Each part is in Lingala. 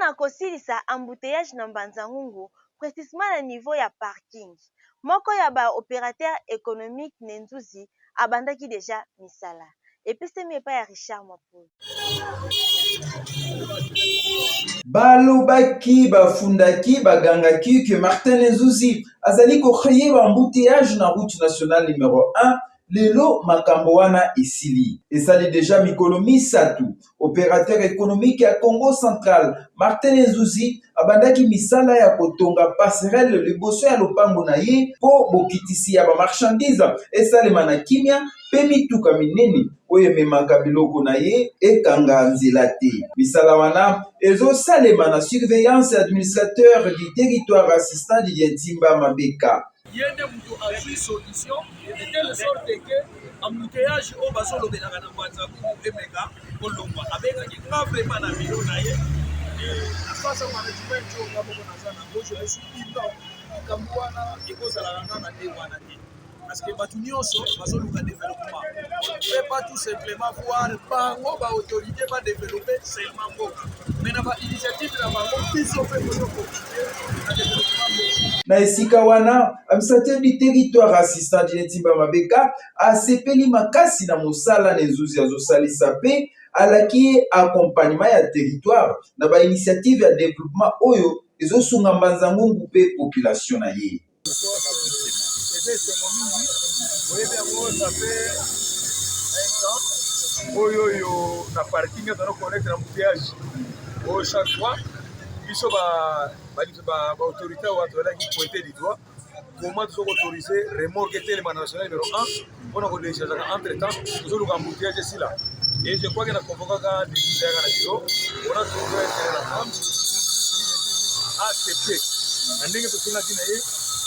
mpona kosilisa embouteillage na Mbanza-Ngungu, précisément na niveau ya parking. Moko ya ba opérateur économique Nenzuzi abandaki déjà misala. Epesemi epai ya Richard Mapolo. Balobaki bafundaki bagangaki que Martin Nenzuzi azali kokheye ba embouteillage na route nationale numéro 1 lelo makambo wana esili. Esali déjà mikolo misatu. Opérateur économique ya Congo Central Martin Nenzuzi abandaki misala ya kotonga passerelle liboso ya lopango na ye po bokitisi ya ba marchandise esalema na kimia pe mituka minene oyo ememaka biloko na ye ekanga nzela te. Misala wana ezosalema na surveillance administrateur du territoire assistant Didier Ntimba Mabeka. Yende mutu azui solution de telle sorte que embouteillage au bazolobelaka na Mbanza-Ngungu emeka kolongwa abengaki vraiment na biro na ye na face au management oyo nga moko naza na gauche je suis content makambo wana ekozalaka nga na nde wana te parce que bato nyonso bazoluka développement pe pas tout simplement voir bango baautorité badéveloppe seulement mboka mais na bainitiative na bango biso mpe kozokontinue na développement mboka. Na esika wana administrateur du territoire assistant Didier Ntimba Mabeka asepeli makasi na mosala Nenzuzi azosalisa pe alaki accompagnement ya territoire na ba initiative ya développement oyo ezosunga Mbanza-Ngungu pe population na ye. Oyo na parking ezana connecte na embouteillage oyo chaque fois biso baautorité oyo batolaki pointé du doigt comment tozoautoriser remorque etelema national numéro 1 mpona kodéchargeaka entre temps tozoluka embouteillage esila et je crois que na convokaka décidaka na biso mpona tozoetere na femme accepté na ndenge tosengaki na ye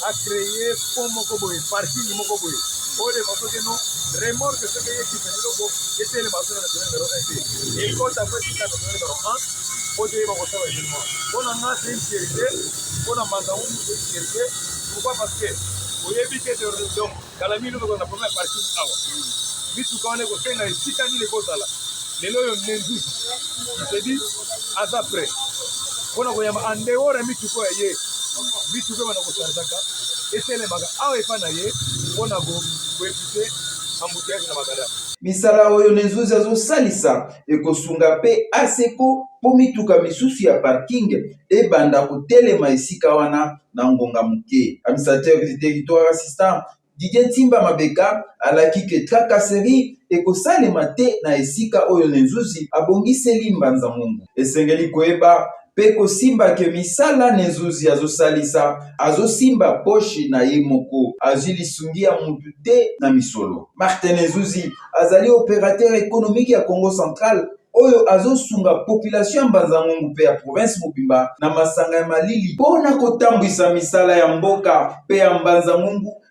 acréer pont moko boye parking moko boye oyo de façon que non remorque soki eyekisa biloko etelema so na national numéro 1 te ekota po esika national numéro 1 po toyeba kosala événement mpona nga c'est une fierté mpona Mbanza-Ngungu c'est une fierté. Pourquoi? Parce que oyebi te donc kala mino tokoza na problème ya parking awa mituka wana ekosenga esika nini ekozala lelo oyo Nenzuzi isedi aza prêt mpona koyamba andehors ya mituka ya ye mituka oyo bana kosarzaka etelemaka awa epa na ye mpona koevite embouteillage na makadam. Misala oyo Nenzuzi azosalisa ekosunga pe aseko po mituka misusu ya parking ebanda kotelema esika wana na ngonga muke. Administrateur du territoire assistant Didier Ntimba Mabeka alaki ke tracasserie ekosalema te na esika oyo Nenzuzi abongiseli Mbanza-Ngungu. Esengeli koyeba pe kosimba ke misala Nenzuzi azosalisa azosimba poche na ye moko azwi lisungi ya mutu te na misolo. Martin Nenzuzi azali opérateur économique ya Congo Central oyo azosunga population ya Mbanza-Ngungu pe ya province mobimba na masanga ya malili mpona kotambwisa misala ya mboka pe ya Mbanza-Ngungu